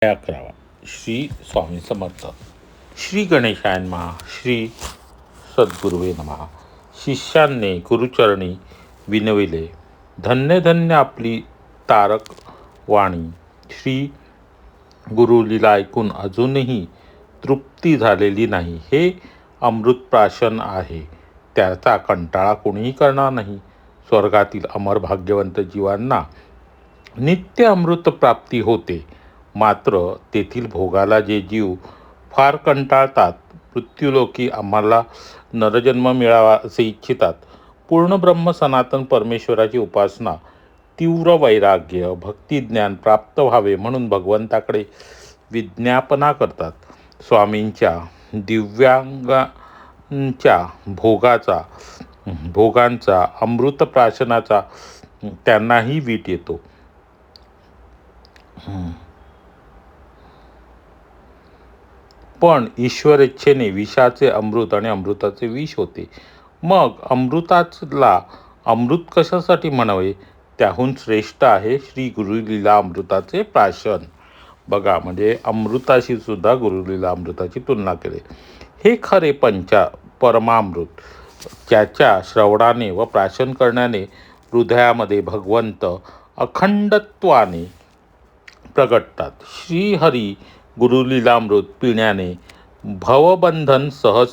11. श्री स्वामी समर्थ. श्री गणेशाय नमः. श्री सद्गुरुवे नमः. शिष्यांनी गुरुचरणी विनविले, धन्य धन्य आपली तारक वाणी. श्री गुरुलीला ऐकून अजूनही तृप्ती झालेली नाही. हे अमृतप्राशन आहे, त्याचा कंटाळा कोणीही करणार नाही. स्वर्गातील अमर भाग्यवंत जीवांना नित्य अमृत प्राप्ती होते. मात्र तेथील भोगाला जे जीव फार कंटाळतात, मृत्यूलोकी आम्हाला नरजन्म मिळावा असे इच्छितात, पूर्ण ब्रह्म सनातन परमेश्वराची उपासना, तीव्र वैराग्य, भक्तिज्ञान प्राप्त व्हावे म्हणून भगवंताकडे विज्ञापना करतात. स्वामींच्या दिव्यांगांच्या भोगांचा अमृतप्राशनाचा त्यांनाही वीट येतो. पण ईश्वरेच्छेने विषाचे अमृत आणि अमृताचे विष होते. मग अमृताला अमृत कशासाठी म्हणावे? त्याहून श्रेष्ठ आहे श्री गुरुलीला अमृताचे प्राशन. बघा, म्हणजे अमृताशी सुद्धा गुरुलीला अमृताची तुलना केली. हे खरे परमामृत, त्याच्या श्रवणाने व प्राशन करण्याने हृदयामध्ये भगवंत अखंडत्वाने प्रगटतात. श्रीहरी गुरुलीलामृत पिण्याने भवबंधन सहज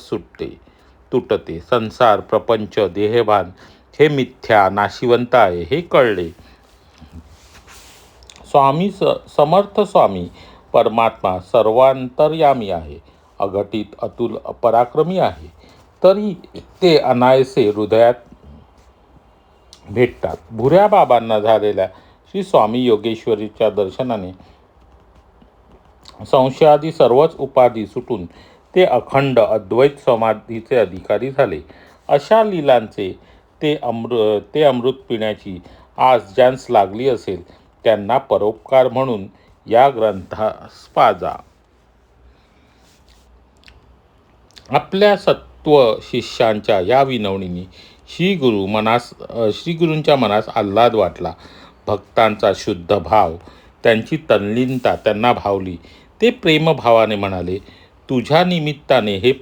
तुटते. संसार, प्रपंच, देहभान हे मिथ्या, नाशिवंत आहे हे कळले. समर्थ स्वामी परमात्मा सर्वांतर्यामी आहे, अघटित, अतुल, पराक्रमी आहे. तरी ते अनायसे हृदयात भेटतात. भुऱ्या बाबांना झालेल्या श्री स्वामी योगेश्वरीच्या दर्शनाने संशयादी सर्वच उपाधी सुटून ते अखंड अद्वैत समाधीचे अधिकारी झाले. अशा लीलांचे ते अमृत पिण्याची आस ज्यांस लागली असेल, त्यांना परोपकार म्हणून या ग्रंथास पाजा. आपल्या सत्व शिष्यांच्या या विनवणीने श्री गुरूंच्या मनास आल्हाद वाटला. भक्तांचा शुद्ध भाव, त्यांची तल्लीनता त्यांना भावली. ते प्रेमभावाने म्हणाले, तुझ्या निमित्ताने हे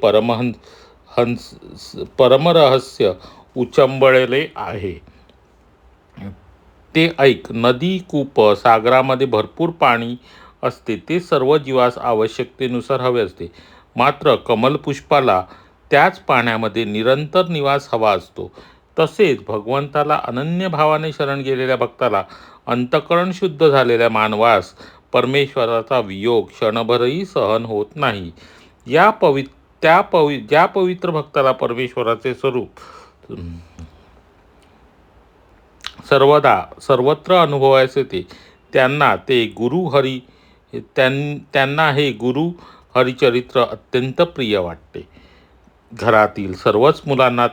परमरहस्य उचंबळले आहे. ते ऐक. नदी, कूप, सागरामध्ये भरपूर पाणी असते. ते सर्व जीवास आवश्यकतेनुसार हवे असते. मात्र कमलपुष्पाला त्याच पाण्यामध्ये निरंतर निवास हवा असतो. तसेच भगवंताला अनन्य भावाने शरण गेलेल्या भक्ताला, अंतःकरण शुद्ध झालेल्या मानवास परमेश्वराचा वियोग क्षणभरही सहन होत नाही. ज्या पवित्र भक्ताला परमेश्वराचे स्वरूप सर्वत्र अनुभवायचे येते, त्यांना हे गुरु हरिचरित्र अत्यंत प्रिय वाटते. घरातील सर्वच मुलांना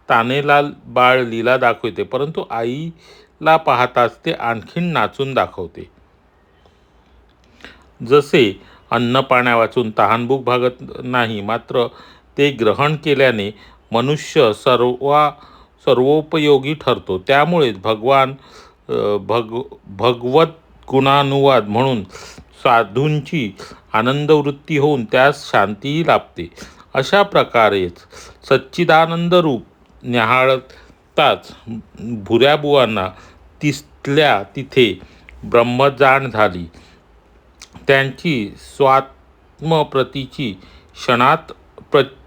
तानेलाल बाळ लीला दाखवते, परंतु आईला पाहताच ते आणखीन नाचून दाखवते. जसे अन्न पाण्या वाचून तहानभूक भागत नाही, मात्र ते ग्रहण केल्याने मनुष्य सर्वोपयोगी ठरतो. त्यामुळेच भगवत गुणानुवाद म्हणून साधूंची आनंदवृत्ती होऊन त्यास शांतीही लाभते. अशा प्रकारेच सच्चिदानंद रूप न्याहाळताच भुऱ्याबुवांना तिथल्या तिथे ब्रह्मजाण झाली. त्यांची स्वात्मप्रतीची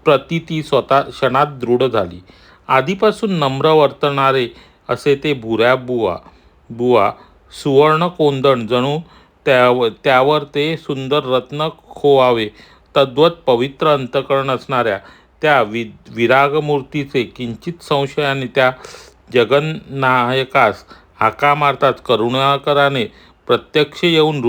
प्रतीती स्वतः क्षणात दृढ झाली. आधीपासून नम्र वर्तणारे असे ते बुवा सुवर्ण कोंदण, जणू त्यावर ते सुंदर रत्न खोवावे तद्वत पवित्र अंतःकरण असणाऱ्या त्या विरागमूर्तीचे किंचित संशयाने त्या जगन्नायकास हाका मारताच करुणाकराने प्रत्यक्ष येऊन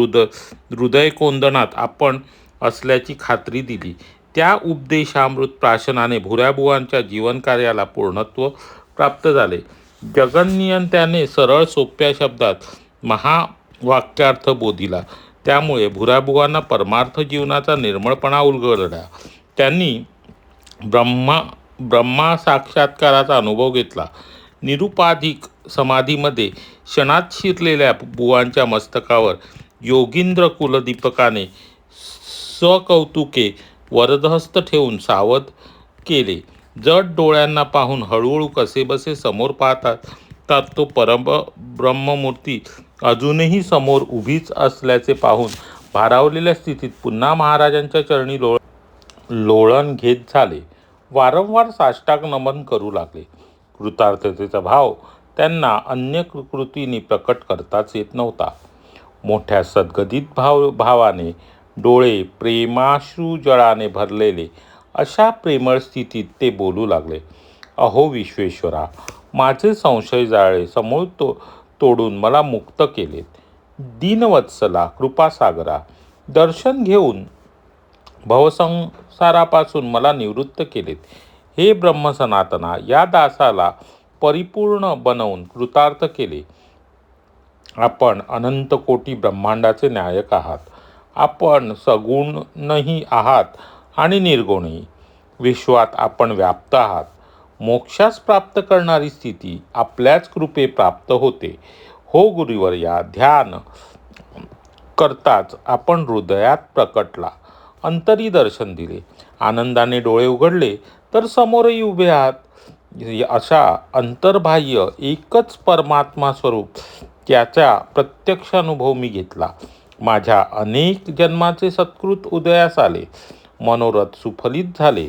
हृदय कोंदणात आपण असल्याची खात्री दिली. त्या उपदेशामृत प्राशनाने भुऱ्याबुवांच्या जीवनकार्याला पूर्णत्व प्राप्त झाले. जगन्नियंत्याने सरळ सोप्या शब्दात महावाक्यार्थ बोधिला. त्यामुळे भुऱ्याबुवांना परमार्थ जीवनाचा निर्मळपणा उलगडला. त्यांनी ब्रह्मा साक्षात्काराचा अनुभव घेतला. निरुपाधिक समाधीमध्ये क्षणात शिरलेल्या बुवांच्या मस्तकावर योगींद्र कुलदीपकाने सकौतुके वरदहस्त ठेवून सावध केले. जड डोळ्यांना पाहून हळूहळू कसेबसे समोर पाहतात तो ब्रह्ममूर्ती अजूनही समोर उभीच असल्याचे पाहून भारावलेल्या स्थितीत पुन्हा महाराजांच्या चरणी लोळण घेत झाले. वारंवार साष्टांग नमन करू लागले. कृतार्थतेचा भाव त्यांना अन्य कृतींनी प्रकट करताच येत नव्हता. मोठ्या सद्गदित भावाने डोळे प्रेमाश्रुजळाने भरलेले अशा प्रेमळ स्थितीत ते बोलू लागले. अहो विश्वेश्वरा, माझे संशय जाळे समूळ तोडून मला मुक्त केलेत. दीनवत्सला, कृपासागरा, दर्शन घेऊन भवसंसारापासून मला निवृत्त केलेत. हे ब्रह्मसनातना, या दासाला परिपूर्ण बनवून कृतार्थ केले. आपण अनंत कोटी ब्रह्मांडाचे नायक आहात. आपण सगुणही आहात आणि निर्गुणही. विश्वात आपण व्याप्त आहात. मोक्षास प्राप्त करणारी स्थिती आपल्याच कृपे प्राप्त होते. हो गुरुवर्या, ध्यान करताच आपण हृदयात प्रकटला. अंतरी दर्शन दिले. आनंदाने डोळे उघडले तर समोरही उभे आहात. अशा अंतर्बाह्य एकच परमात्मा स्वरूप त्याचा प्रत्यक्ष अनुभव मी घेतला. माझ्या अनेक जन्माचे सत्कृत उदयास आले. मनोरथ सुफलित झाले.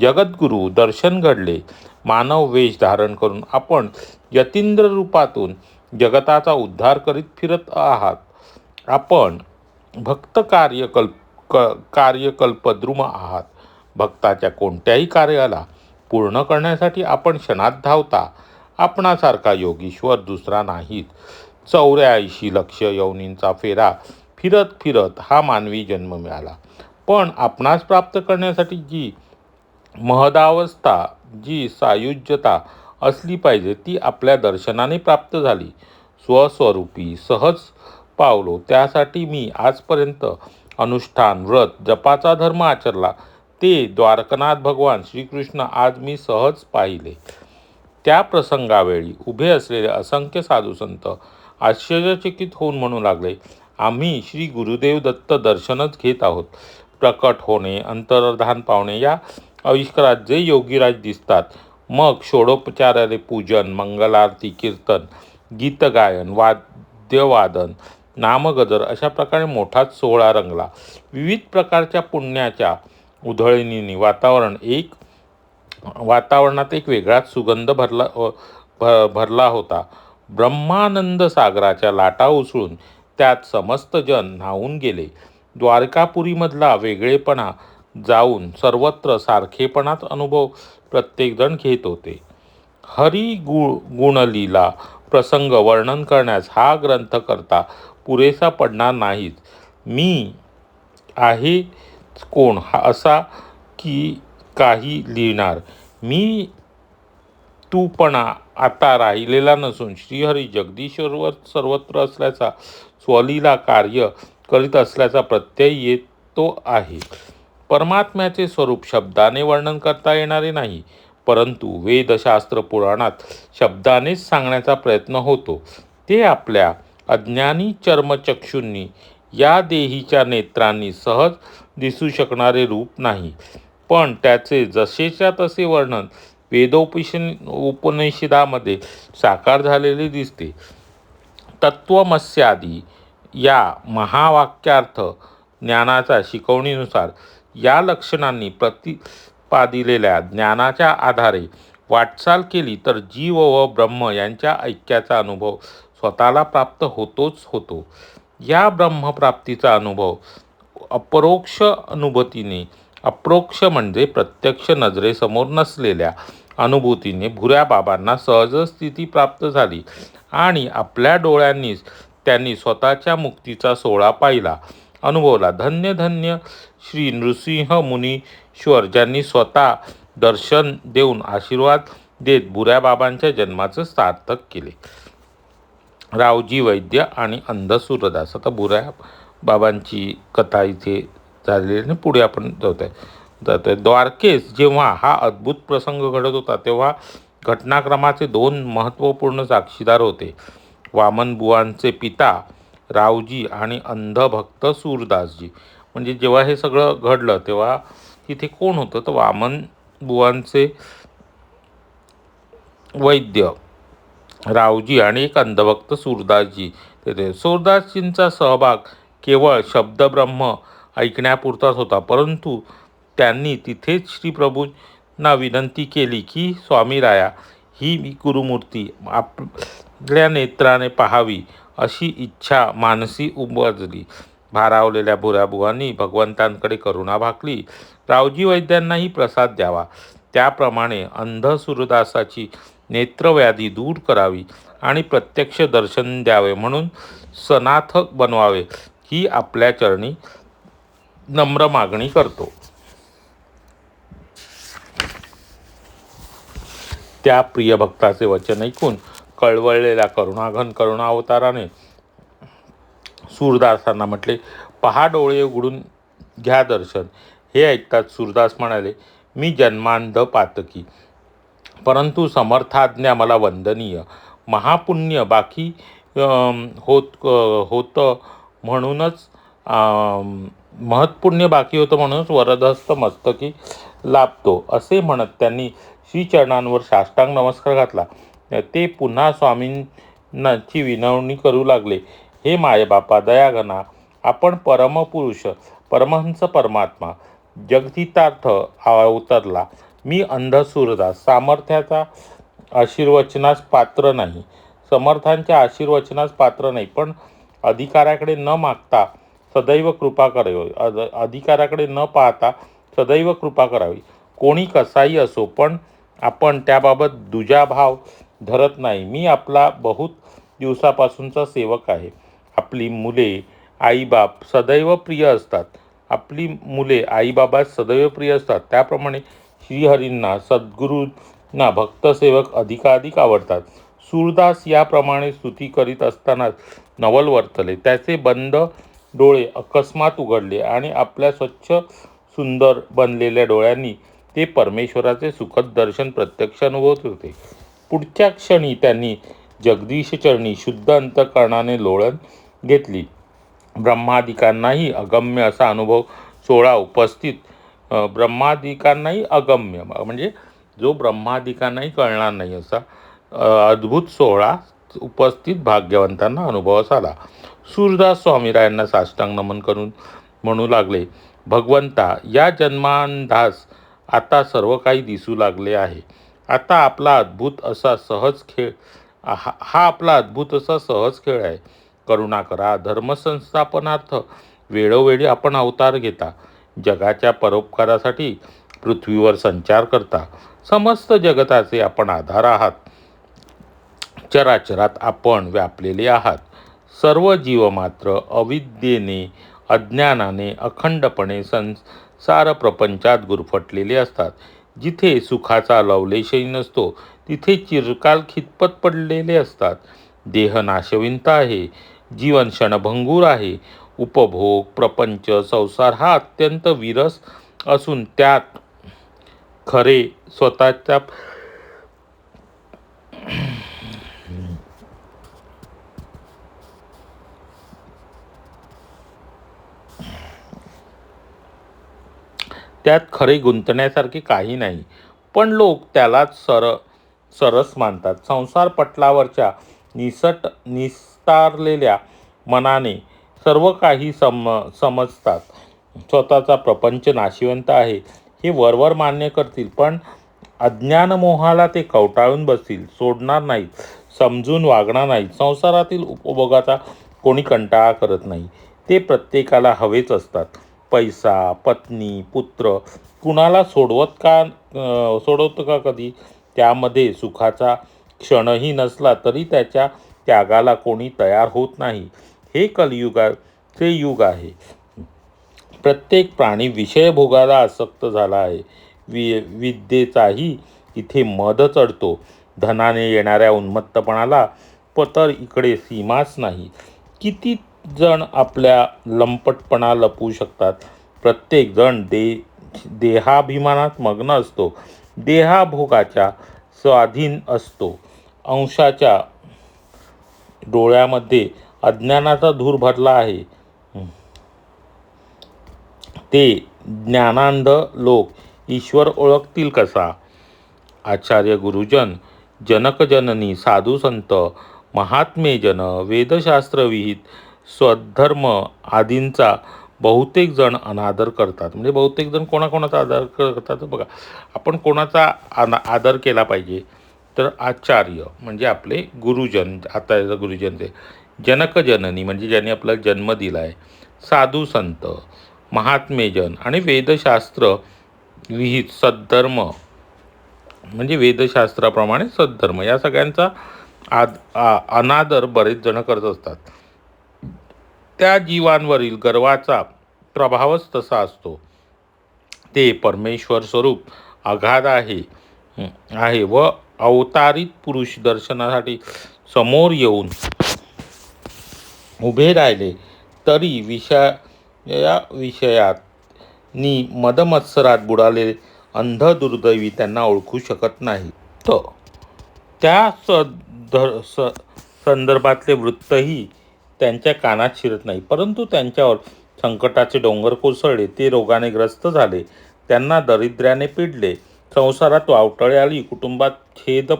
जगद्गुरु दर्शन घडले. मानव वेश धारण करून आपण यतींद्र रूपातून जगताचा उद्धार करीत फिरत आहात. आपण भक्त कार्यकल्पद्रुम आहात. भक्ताच्या कोणत्याही कार्याला पूर्ण करण्यासाठी आपण क्षणात धावता. आपणासारखा योगीश्वर दुसरा नाहीत. 84 लक्ष योनींचा फेरा फिरत फिरत हा मानवी जन्म मिळाला. पण आपणास प्राप्त करण्यासाठी जी महदावस्था, जी सायुज्यता असली पाहिजे ती आपल्या दर्शनाने प्राप्त झाली. स्वस्वरूपी सहज पावलो. त्यासाठी मी आजपर्यंत अनुष्ठान, व्रत, जपाचा धर्म आचरला. ते द्वारकनाथ भगवान श्रीकृष्ण आज मी सहज पाहिले. त्या प्रसंगावेळी उभे असलेले असंख्य साधुसंत आश्चर्यचकित होऊन म्हणू लागले, आम्ही श्री गुरुदेव दत्त दर्शनच घेत आहोत. प्रकट होणे, अंतर्धान पावणे या आविष्कारात जे योगीराज दिसतात, मग षोडोपचाराने पूजन, मंगलारती, कीर्तन, गीतगायन, वाद्यवादन, नामगजर अशा प्रकारे मोठाच सोहळा रंगला. विविध प्रकारच्या पुण्याच्या उधळणीने वातावरणात एक वेगळाच सुगंध भरला होता. ब्रह्मानंद सागराच्या लाटा उसळून त्यात समस्त जन न्हावून गेले. द्वारकापुरीमधला वेगळेपणा जाऊन सर्वत्र सारखेपणाच अनुभव प्रत्येकजण घेत होते. गुणलीला प्रसंग वर्णन करण्यास हा ग्रंथ करता पुरेसा पडणार नाहीच. मी आहे कोण असा की काही लिहिणार. मी तूपणा आता राहिलेला नसून श्रीहरी जगदीश्वर सर्वत्र असल्याचा, स्वलीला कार्य करीत असल्याचा प्रत्यय येतो आहे. परमात्म्याचे स्वरूप शब्दाने वर्णन करता येणारे नाही, परंतु वेदशास्त्र पुराणात शब्दानेच सांगण्याचा प्रयत्न होतो. ते आपल्या अज्ञानी चर्मचक्षूंनी, या देहीच्या नेत्रांनी सहज दिसू शकणारे रूप नाही, पण त्याचे जसेच्या तसे वर्णन उपनिषदामध्ये साकार झालेले दिसते. तत्त्वमस्यादी या महावाक्यार्थ ज्ञानाच्या शिकवणीनुसार या लक्षणांनी प्रतिपादिलेल्या ज्ञानाच्या आधारे वाटचाल केली तर जीव व ब्रह्म यांच्या ऐक्याचा अनुभव स्वतःला प्राप्त होतोच होतो. या ब्रह्मप्राप्तीचा अनुभव अपरोक्ष अनुभूतीने, अप्रोक्ष म्हणजे प्रत्यक्ष नजरेसमोर नसलेल्या अनुभूतीने भुऱ्या बाबांना सहज स्थिती प्राप्त झाली आणि आपल्या डोळ्यांनीच त्यांनी स्वतःच्या मुक्तीचा सोहळा पाहिला, अनुभवला. धन्य धन्य श्री नृसिंह मुनीश्वर, ज्यांनी स्वतः दर्शन देऊन आशीर्वाद देत भुऱ्या बाबांच्या जन्माचं सार्थक केले. रावजी वैद्य आणि अंध सूरदास. आता भुऱ्या बाबांची कथा इथे झालेली आणि पुढे आपण जातोय. द्वारकेस जेव्हा हा अद्भुत प्रसंग घडत होता तेव्हा घटनाक्रमाचे 2 महत्त्वपूर्ण साक्षीदार होते. वामनबुवांचे पिता रावजी आणि अंधभक्त सूरदासजी. म्हणजे जेव्हा हे सगळं घडलं तेव्हा तिथे कोण होतं, तर वामनबुवांचे वैद्य रावजी आणि एक अंधभक्त सूरदासजी तेथे. सूरदासजींचा सहभाग केवळ शब्दब्रह्म ऐकण्यापुरताच होता, परंतु त्यांनी तिथेच श्रीप्रभूंना विनंती केली की स्वामी राया, ही गुरुमूर्ती आपल्या नेत्राने पाहावी अशी इच्छा मानसी उपजली. भारावलेल्या भुराबुवांनी भगवंतांकडे करुणा भाकली. रावजी वैद्यांनाही प्रसाद द्यावा. त्याप्रमाणे अंध सूरदासाची नेत्रव्याधी दूर करावी आणि प्रत्यक्ष दर्शन द्यावे म्हणून सनाथ बनवावे, ही आपल्या चरणी नम्र मागणी करतो. त्या प्रिय भक्ताचे वचन ऐकून कळवळलेल्या करुणावताराने सूरदासांना म्हटले, पहा डोळे उघडून घ्या दर्शन. हे ऐकताच सूरदास म्हणाले, मी जन्मांध पातकी, परंतु समर्थाज्ञा मला वंदनीय. महापुण्य बाकी होतं म्हणूनच महत्पुण्य बाकी होतं म्हणूनच वरदहस्त मस्तकी लाभतो, असे म्हणत त्यांनी श्रीचरणांवर साष्टांग नमस्कार घातला. ते पुन्हा स्वामींची विनवणी करू लागले, हे मायबापा दयाघना, आपण परमपुरुष परमहंस परमात्मा जगदितार्थ अवतरला. मी अंध सूरदास सामर्थ्याचा आशीर्वचनास पात्र नाही, समर्थांच्या आशीर्वचनास पात्र नाही, पण अधिकाराकडे न मागता सदैव कृपा करावी, अधिकाराकडे न पाहता सदैव कृपा करावी. कोणी कसाही असो, पण आपण त्याबाबत दुजाभाव धरत नाही. मी आपला बहुत दिवसापासूनचा सेवक आहे. आपली मुले आईबाप सदैव प्रिय असतात. आपली मुले आईबाबास सदैव प्रिय असतात, त्याप्रमाणे श्रीहरींना सद्गुरूंना भक्तसेवक अधिकाधिक आवडतात. सूरदास याप्रमाणे स्तुती करीत असतानाच नवल वर्तले. त्याचे बंद डोळे अकस्मात उघडले आणि आपल्या स्वच्छ सुंदर बनलेल्या डोळ्यांनी ते परमेश्वराचे सुखद दर्शन प्रत्यक्ष अनुभवत होते. पुढच्या क्षणी त्यांनी जगदीश चरणी शुद्ध अंतःकरणाने लोळण घेतली. ब्रह्मादिकांनाही अगम्य असा अनुभव सोहळा उपस्थित ब्रह्मादिकांनाही अगम्य म्हणजे जो ब्रह्मादिकांनाही कळणार नाही असा अद्भुत सोहळा उपस्थित भाग्यवंतांना अनुभवास आला. सूरदास स्वामीरायांना साष्टांग नमन करून म्हणू लागले, भगवंता, या जन्मांधास आता सर्व काही दिसू लागले आहे. आता आपला अद्भुत असा सहज खेळ हा आपला अद्भुत असा सहज खेळ आहे. करुणा करा. धर्मसंस्थापनार्थ वेळोवेळी आपण अवतार घेता. जगाच्या परोपकारासाठी पृथ्वीवर संचार करता. समस्त जगताचे आपण आधार आहात. चराचरात आपण व्यापलेले आहात. सर्व जीव मात्र अविद्येने अज्ञानाने अखंडपणे संसार प्रपंचात गुरफटलेले असतात. जिथे सुखाचा लवलेशही नसतो तिथे चिरकाल खितपत पडलेले असतात. देह नाशविंत आहे. जीवन क्षणभंगूर आहे. उपभोग प्रपंच संसार हा अत्यंत विरस असून त्यात खरे स्वतःच्या त्यात खरे गुंतण्यासारखे काही नाही, पण लोक त्यालाच सरस मानतात. संसार पटलावरच्या निस्तारलेल्या मनाने सर्व काही समजतात. स्वतःचा प्रपंच नाशिवंत आहे हे वरवर मान्य करतील, पण अज्ञानमोहाला ते कवटाळून बसतील, सोडणार नाहीत, समजून वागणार नाहीत. संसारातील उपभोगाचा कोणी कंटाळा करत नाही. ते प्रत्येकाला हवेच असतात. पैसा, पत्नी, पुत्र कुणाला सोडवतं का कधी? त्यामध्ये सुखाचा क्षणही नसला तरी त्याच्या त्यागाला कोणी तयार होत नाही. हे कलियुगाचे युग आहे. प्रत्येक प्राणी विषयभोगाला आसक्त झाला आहे. विद्येचाही इथे मद चढतो. धनाने येणाऱ्या उन्मत्तपणाला तर इकडे सीमाच नाही. किती जण आपल्या लंपटपणा लपवू शकतात. प्रत्येक जण देहाभिमानात मग्न असतो. देहाभोगाच्या स्वाधीन असतो. अंशाच्या डोळ्यामध्ये अज्ञानाचा धूर भरला आहे. ते ज्ञानांध लोक ईश्वर ओळखतील कसा? आचार्य गुरुजन, जनकजननी, साधू संत, महात्मेजन, वेदशास्त्र विहित स्वधर्म आदींचा बहुतेक जण अनादर करतात. म्हणजे बहुतेक जण कोणाकोणाचा आदर करतात बघा. आपण कोणाचा आदर केला पाहिजे? तर आचार्य म्हणजे आपले गुरुजन, आता गुरुजन ते जनकजननी म्हणजे ज्यांनी आपला जन्म दिला आहे, साधू संत, महात्मेजन आणि वेदशास्त्र विहित सद्धर्म म्हणजे वेदशास्त्राप्रमाणे सद्धर्म, या सगळ्यांचा अनादर बरेच जण करत असतात. त्या जीवांवरील गर्वाचा प्रभावच तसा असतो. ते परमेश्वर स्वरूप अगाध आहे व अवतारित पुरुष दर्शनासाठी समोर येऊन उभे राहिले तरी विषयात मदमत्सरात बुडालेले अंध दुर्दैवी त्यांना ओळखू शकत नाही. त्या संदर्भातले वृत्तही त्यांच्या कानात शिरत नाही. परंतु त्यांच्यावर संकटाचे डोंगर कोसळले, ते रोगाने ग्रस्त झाले, त्यांना दारिद्र्याने पिडले, संसारात वावटळे आली, कुटुंबात छेद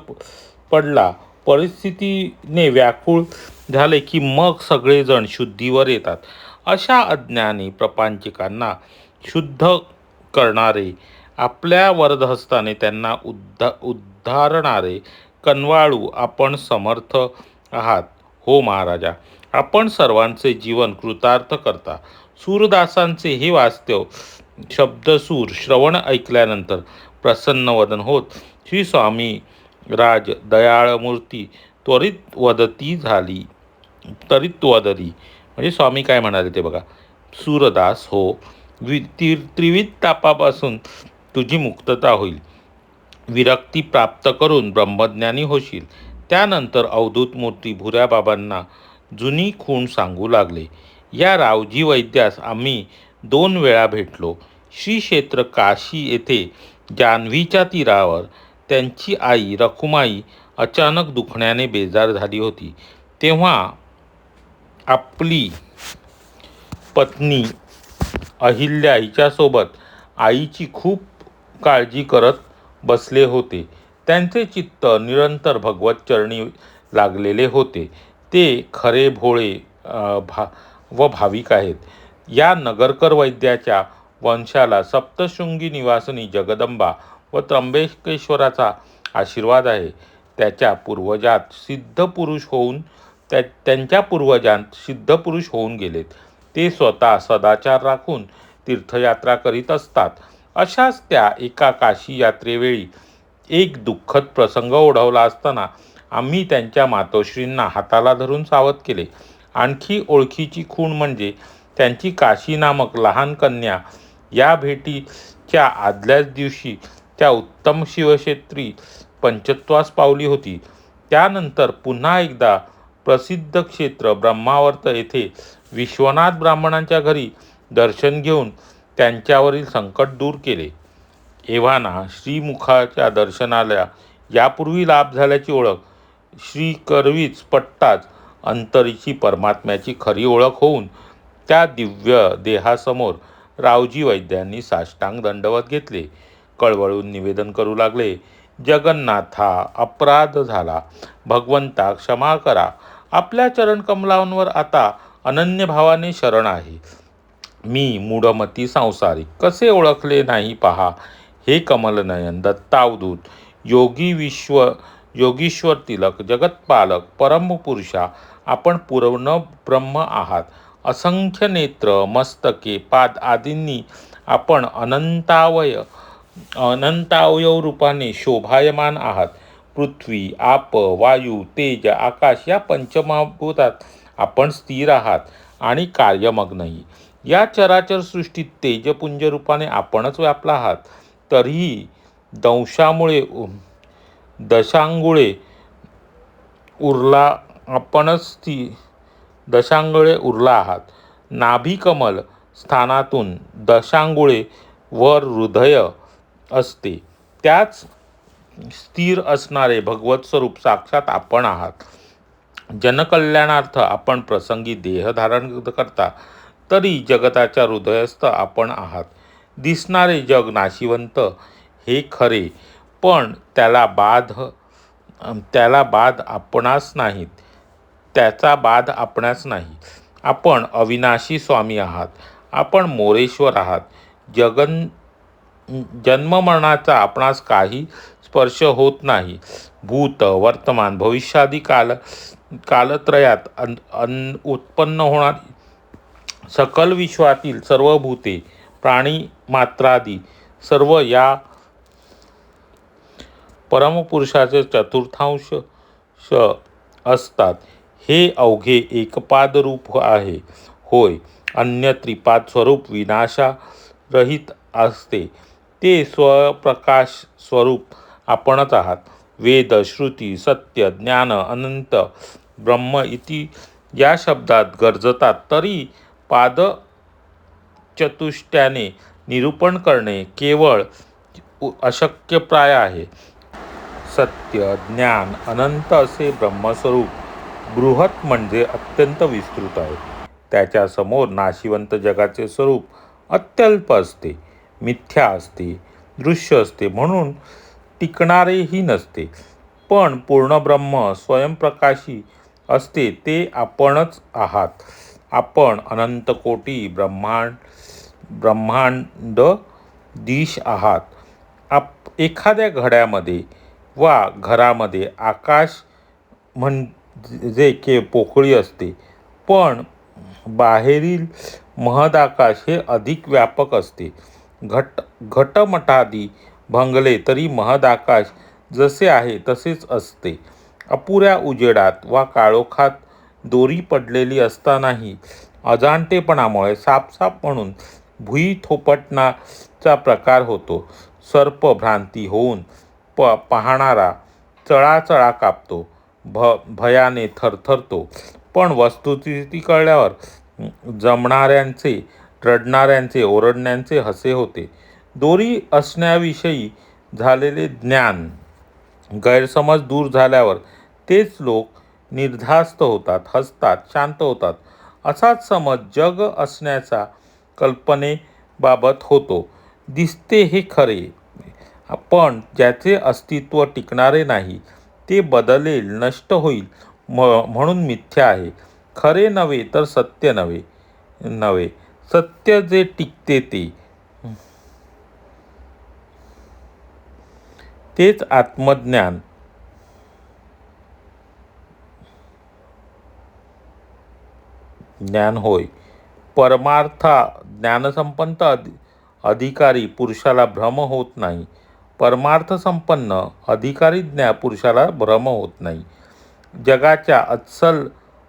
पडला, परिस्थितीने व्याकुळ झाले की मग सगळेजण शुद्धीवर येतात. अशा अज्ञानी प्रपंचिकांना शुद्ध करणारे, आपल्या वरदहस्ताने त्यांना उद्धारणारे कनवाळू आपण समर्थ आहात हो महाराजा. आपण सर्वांचे जीवन कृतार्थ करता. सूरदासांचे हे वास्तव शब्दसूर श्रवण ऐकल्यानंतर प्रसन्नवदन होत श्री स्वामी राज दयाळमूर्ती त्वरित वदती म्हणजे स्वामी काय म्हणाले ते बघा. सूरदास हो, त्रिविध तापापासून तुझी मुक्तता होईल. विरक्ती प्राप्त करून ब्रह्मज्ञानी होशील. त्यानंतर अवधूत मूर्ती भुऱ्या बाबांना जुनी खूण सांगू लागले. या रावजी वैद्यास आम्ही 2 वेळा भेटलो. श्री क्षेत्र काशी येथे जान्हवीच्या तीरावर त्यांची आई रखुमाई अचानक दुखण्याने बेजार झाली होती. तेव्हा आपली पत्नी अहिल्या हिच्यासोबत आईची खूप काळजी करत बसले होते. त्यांचे चित्त निरंतर भगवत चरणी लागलेले होते. ते खरे भोळे व भाविक आहेत. या नगरकर वैद्याच्या वंशाला सप्तशृंगी निवासिनी जगदंबा व त्र्यंबकेश्वराचा आशीर्वाद आहे. त्याच्या पूर्वजात त्यांच्या पूर्वजांत सिद्ध पुरुष होऊन गेलेत. ते स्वतः सदाचार राखून तीर्थयात्रा करीत असतात. अशाच त्या एका काशी यात्रेवेळी एक दुःखद प्रसंग ओढवला असताना आम्ही त्यांच्या मातोश्रींना हाताला धरून सावध केले. आणखी ओळखीची खूण म्हणजे त्यांची काशी नामक लहान कन्या या भेटीच्या आदल्याच दिवशी त्या उत्तम शिवक्षेत्री पंचत्वास पावली होती. त्यानंतर पुन्हा एकदा प्रसिद्ध क्षेत्र ब्रह्मावर्त येथे विश्वनाथ ब्राह्मणांच्या घरी दर्शन घेऊन त्यांच्यावरील संकट दूर केले. एव्हाना श्रीमुखाच्या दर्शनाला यापूर्वी लाभ झाल्याची ओळख श्रीकरवीच पटताच अंतरीची परमात्म्याची खरी ओळख होऊन त्या दिव्य देहासमोर रावजी वैद्यांनी साष्टांग दंडवत घेतले. कळवळून निवेदन करू लागले, जगन्नाथा, अपराध झाला. भगवंता क्षमा करा. आपल्या चरणकमलांवर आता अनन्य भावाने शरण आहे. मी मूढमती संसारिक कसे ओळखले नाही पहा. हे कमलनयन, दत्तावधूत, योगीश्वर तिलक, जगतपालक, परमपुरुषा, आपण पूर्ण ब्रह्म आहात. असंख्य नेत्र, मस्तके, पाद आदींनी आपण अनंतावयव रूपाने शोभायमान आहात. पृथ्वी, आप, वायू, तेज, आकाश या पंचमहाभूतात आपण स्थिर आहात आणि कार्यमग्नही. या चराचर सृष्टीत तेजपुंज रूपाने आपणच व्यापला आहात. तरीही दशांगुळे उरला आहात. नाभिकमल स्थानातून दशांगुळे वर हृदय असते. त्याच स्थिर असणारे भगवत स्वरूप साक्षात आपण आहात. जनकल्याणार्थ आपण प्रसंगी देह धारण करता, तरी जगताच्या हृदयस्थ आपण आहात. दिसणारे जग नाशिवंत हे खरे, पण त्याला बाध आपणास नाहीत. त्याचा बाध आपणास नाही. आपण अविनाशी स्वामी आहात. आपण मोरेश्वर आहात. जन्म मरणाचा आपणास काही स्पर्श होत नाही. भूत वर्तमान भविष्यादी कालत्रयात उत्पन्न होणारी सकल विश्वातील सर्व भूते प्राणी मात्रादी सर्व या परमपुरुषाचे चतुर्थांश असतात. हे अवघे एकपाद रूप आहे. होय, अन्य त्रिपाद स्वरूप विनाशारहित असते. ते स्वप्रकाश स्वरूप आपणच आहात. वेद श्रुती सत्य ज्ञान अनंत ब्रह्म इति या शब्दात गरजतात, तरी पादचतुष्ट्याने निरूपण करणे केवळ अशक्यप्राय आहे. सत्य ज्ञान अनंत असे ब्रह्मस्वरूप बृहत म्हणजे अत्यंत विस्तृत आहे. त्याच्या समोर नाशिवंत जगाचे स्वरूप अत्यल्प असते, मिथ्या असते, दृश्य असते, म्हणून टिकणारेही नसते. पण पूर्ण ब्रह्म स्वयंप्रकाशी असते, ते आपणच आहात. आपण अनंत कोटी ब्रह्मांड दिश आहात. एखाद्या घड्यामध्ये वा घरामध्ये आकाश म्हणजे पोकळी असते, पण बाहेरील महदाकाश हे अधिक व्यापक असते. घटमटादी भंगले तरी महदाकाश जसे आहे तसेच असते. अपुऱ्या उजेडात वा काळोखात दोरी पडलेली असतानाही अजाणतेपणामुळे सापसाप म्हणून भुई थोपटण्याचा प्रकार होतो. सर्प भ्रांती होऊन पाहणारा चळाचळा कापतो, भयाने थरथरतो. पण वस्तुस्थिती कळल्यावर जमणाऱ्यांचे, रडणाऱ्यांचे, ओरडण्याचे हसे होते. दोरी असण्याविषयी झालेले ज्ञान, गैरसमज दूर झाल्यावर तेच लोक निर्धास्त होतात, हसतात, शांत होतात. असाच समज जग असण्याचा कल्पनेबाबत होतो. दिसते हे खरे, पण ज्याचे अस्तित्व टिकणारे नाही, ते बदलेल, नष्ट होईल, म्हणून मिथ्या आहे. खरे नव्हे तर सत्य नव्हे. सत्य जे टिकते तेच आत्मज्ञान होय. परमार्थ ज्ञानसंपन्न अधिकारी पुरुषाला भ्रम होत नाही. परमार्थ संपन्न अधिकारी पुरुषाला भ्रम होत नाही. जगाच्या अस्सल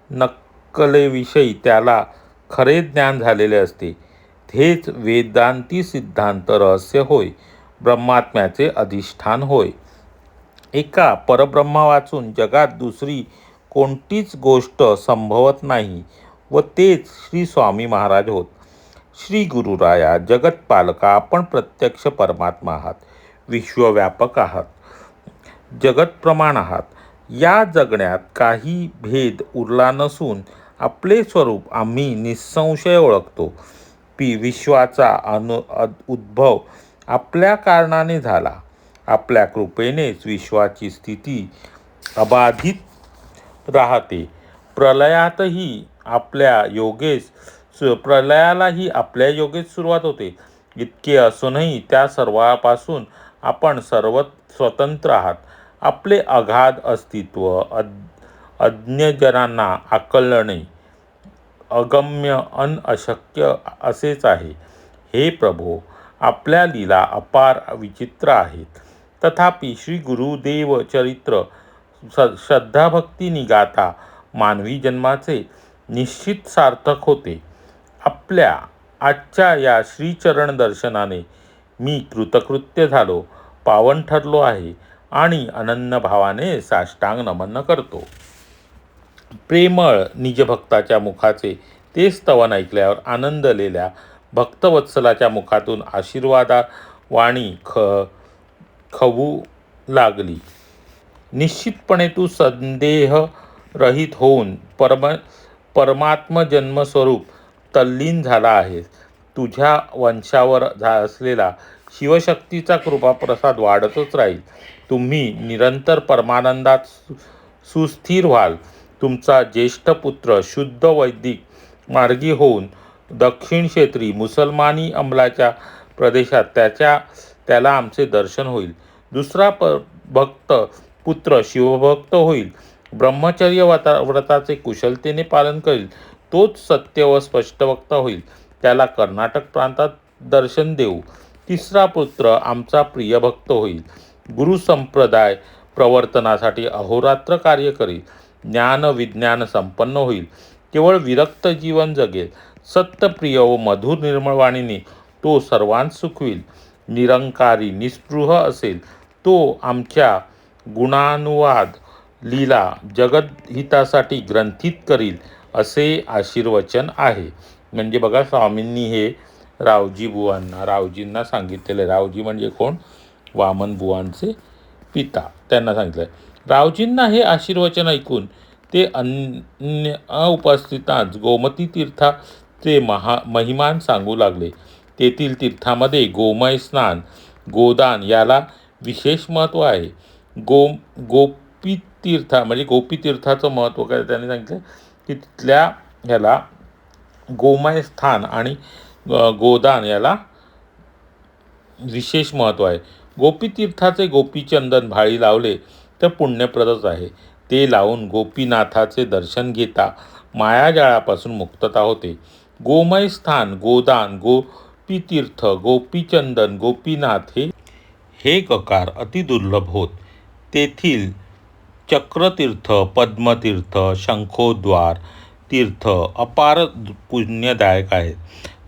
नक्कलेविषयी त्याला खरे ज्ञान झालेले असते. हेच वेदांती सिद्धांत रहस्य होय. ब्रह्मात्म्याचे अधिष्ठान होय. एका परब्रह्मा वाचून जगात दुसरी कोणतीच गोष्ट संभवत नाही, व तेच श्री स्वामी महाराज होत. श्री गुरुराया, जगतपालका, आपण प्रत्यक्ष परमात्मा आहात. विश्वव्यापक आहात. जगतप्रमाण आहात. या जगण्यात काही भेद उरला नसून आपले स्वरूप आम्ही निसंशय ओळखतो. विश्वाचा उद्भव आपल्या कारणाने झाला. आपल्या कृपेनेच विश्वाची स्थिती अबाधित राहते. प्रलयालाही आपल्या योगेस सुरुवात होते. इतके असूनही त्या सर्वापासून आपण स्वतंत्र आहात. आपले अगाध अस्तित्व अज्ञजनांना आकलणे अगम्य अशक्य असेच आहे. हे प्रभो, आपल्या लीला अपार विचित्र आहेत. तथापि श्री गुरुदेव चरित्र श्रद्धाभक्ती निगाता मानवी जन्माचे निश्चित सार्थक होते. आपल्या आजच्या या श्रीचरण दर्शनाने मी कृतकृत्य झालो, पावन ठरलो आहे आणि अनन्य भावाने साष्टांग नमन करतो. प्रेमळ निजभक्ताच्या मुखाचे ते स्तवन ऐकल्यावर आनंदलेल्या भक्तवत्सलाच्या मुखातून आशीर्वादा वाणी खवू लागली. निश्चितपणे तू संदेह रहित होऊन परमात्मजन्मस्वरूप तल्लीन झाला आहेस. तुझ्या वंशावर असलेला शिवशक्तीचा कृपाप्रसाद वाढतच राहील. तुम्ही निरंतर परमानंदात सुस्थिर व्हाल. तुमचा ज्येष्ठ पुत्र शुद्ध वैदिक मार्गी होऊन दक्षिण क्षेत्री मुसलमानी अंमलाच्या प्रदेशात त्याला आमचे दर्शन होईल. दुसरा भक्त पुत्र शिवभक्त होईल. ब्रह्मचर्य व्रताचे कुशलतेने पालन करील. तोच सत्य व स्पष्टवक्ता होईल. त्याला कर्नाटक प्रांतात दर्शन देऊ. तिसरा पुत्र आमचा प्रिय भक्त होईल. गुरु संप्रदाय प्रवर्तनासाठी अहोरात्र कार्य करील. ज्ञान विज्ञान संपन्न होईल. केवळ विरक्त जीवन जगेल. सत्यप्रिय व मधुर निर्मळवाणीने तो सर्वांस सुखविल. निरंकारी निस्पृह असेल. तो आमच्या गुणानुवाद लीला जगदहितासाठी ग्रंथित करील असे आशीर्वचन आहे. म्हणजे बघा, स्वामींनी हे रावजींना सांगितलेले. रावजी म्हणजे कोण? वामन बुवांचे पिता. त्यांना सांगितलं. रावजींना हे आशीर्वचन ऐकून ते अन्य उपस्थितांच गोमती तीर्थाचे महिमान सांगू लागले. तेथील तीर्थामध्ये गोमय स्नान, गोदान याला विशेष महत्त्व आहे. गोपीतीर्थाचं महत्त्व काय त्यांनी सांगितलं की तिथल्या ह्याला गोमय स्थान आणि गोदान याला विशेष महत्त्व आहे. गोपीतीर्थाचे गोपीचंदन भाळी लावले तर पुण्यप्रदच आहे. ते लावून गोपीनाथाचे दर्शन घेता मायाजाळापासून मुक्तता होते. गोमय स्थान, गोदान, गोपीतीर्थ, गोपीचंदन, गोपीनाथ हे गकार अतिदुर्लभ होत. तेथील चक्रतीर्थ, पद्मतीर्थ, शंखोद्वार तीर्थ अपार पुण्यदायक आहेत.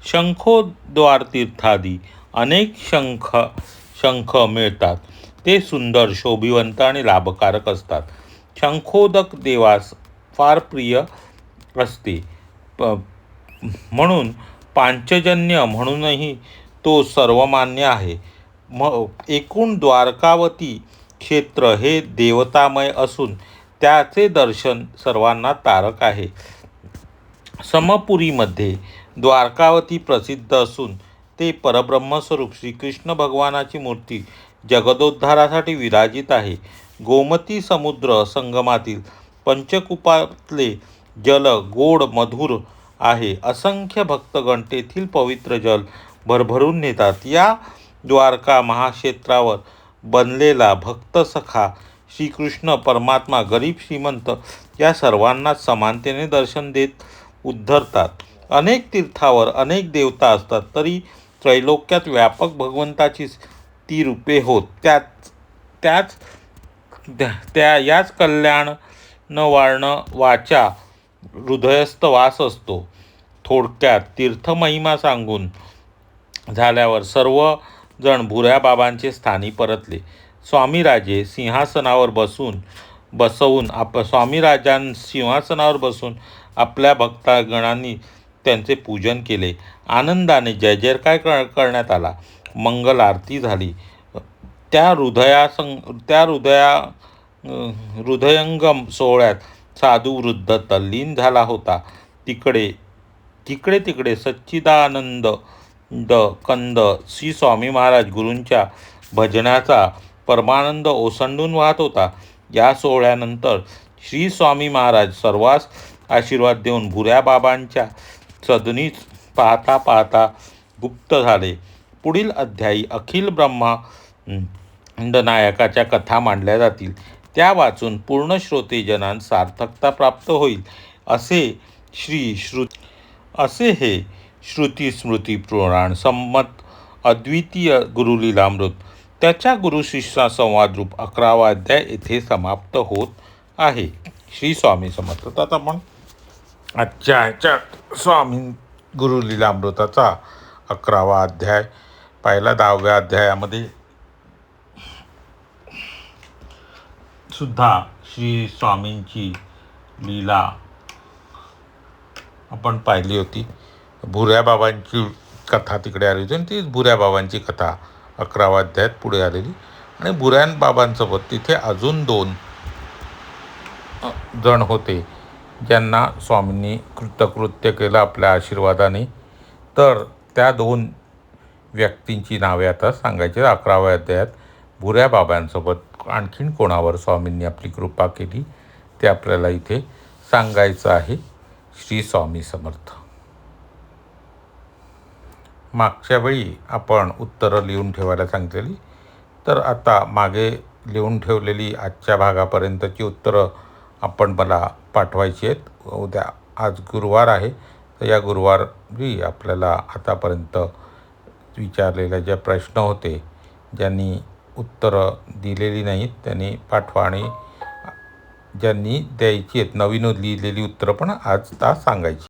शंखोद्वार तीर्थादी अनेक शंख मिळतात. ते सुंदर, शोभिवंत आणि लाभकारक असतात. शंखोदक देवास फार प्रिय असते. म्हणून पांचजन्य म्हणूनही तो सर्वमान्य आहे. एकूण द्वारकावती क्षेत्र हे देवतामय असून त्याचे दर्शन सर्वांना तारक आहे. समपुरीमध्ये द्वारकावती प्रसिद्ध असून ते परब्रह्मस्वरूप श्रीकृष्ण भगवानाची मूर्ती जगदोद्धारासाठी विराजित आहे. गोमती समुद्र संगमातील पंचकूपातले जल गोड मधुर आहे. असंख्य भक्तगण तेथील पवित्र जल भरभरून नेतात. या द्वारका महाक्षेत्रावर बनलेला भक्तसखा श्रीकृष्ण परमात्मा गरीब श्रीमंत या सर्वांना समानतेने दर्शन देत उद्धरतात. अनेक तीर्थावर अनेक देवता असतात, तरी त्रैलोक्यात व्यापक भगवंताचीच ती रूपे होत. याच कल्याण न वाळणं वाचा हृदयस्थ वास असतो. थोडक्यात तीर्थमहिमा सांगून झाल्यावर सर्व जण भुऱ्या बाबांचे स्थानी परतले. स्वामीराजे सिंहासनावर बसवून आपल्या भक्तगणांनी त्यांचे पूजन केले. आनंदाने जय जयकार करण्यात आला. मंगल आरती झाली. त्या हृदयंगम सोहळ्यात साधू वृद्ध तल्लीन झाला होता. तिकडे सच्चिदानंद कंद श्री स्वामी महाराज गुरूंच्या भजनाचा परमानंद ओसंडून वाहत होता. या सोहळ्यानंतर श्री स्वामी महाराज सर्वांस आशीर्वाद देऊन भुऱ्या बाबांच्या सदनीच पाहता गुप्त झाले. पुढील अध्यायी अखिल ब्रह्मांड नायकाच्या कथा मांडल्या जातील. त्या वाचून पूर्ण श्रोतेजनांस सार्थकता प्राप्त होईल असे हे श्रुती स्मृती पुराण संमत अद्वितीय गुरुलीलामृत त्याच्या गुरुशिष्या संवादरूप 11वा अध्याय येथे समाप्त होत आहे. श्री स्वामी समर्थ. आता आपण आजच्या ह्याच्या स्वामी गुरुलीलामृताचा 11वा अध्याय पाहिला. 10व्या अध्यायामध्ये सुद्धा श्री स्वामींची लीला आपण पाहिली होती. भुऱ्या बाबांची कथा तिकडे आली होती आणि ती भुऱ्या बाबांची कथा 11व्या अध्यायात पुढे आलेली आणि बुऱ्यान बाबांसोबत तिथे अजून 2 जण होते, ज्यांना स्वामींनी कृतकृत्य केलं आपल्या आशीर्वादाने. तर त्या 2 व्यक्तींची नावे आता सांगायची. 11व्या अध्यायात बुऱ्या बाबांसोबत आणखीन कोणावर स्वामींनी आपली कृपा केली ते आपल्याला इथे सांगायचं आहे. श्री स्वामी समर्थ. मागच्या वेळी आपण उत्तरं लिहून ठेवायला सांगितलेली, तर आता मागे लिहून ठेवलेली आजच्या भागापर्यंतची उत्तरं आपण मला पाठवायची आहेत. उद्या आज गुरुवार आहे, तर या गुरुवारी आपल्याला आतापर्यंत विचारलेले जे प्रश्न होते, ज्यांनी उत्तरं दिलेली नाहीत त्यांनी पाठवा, आणि ज्यांनी द्यायची आहेत नवीन लिहिलेली उत्तरं पण आज सांगायची.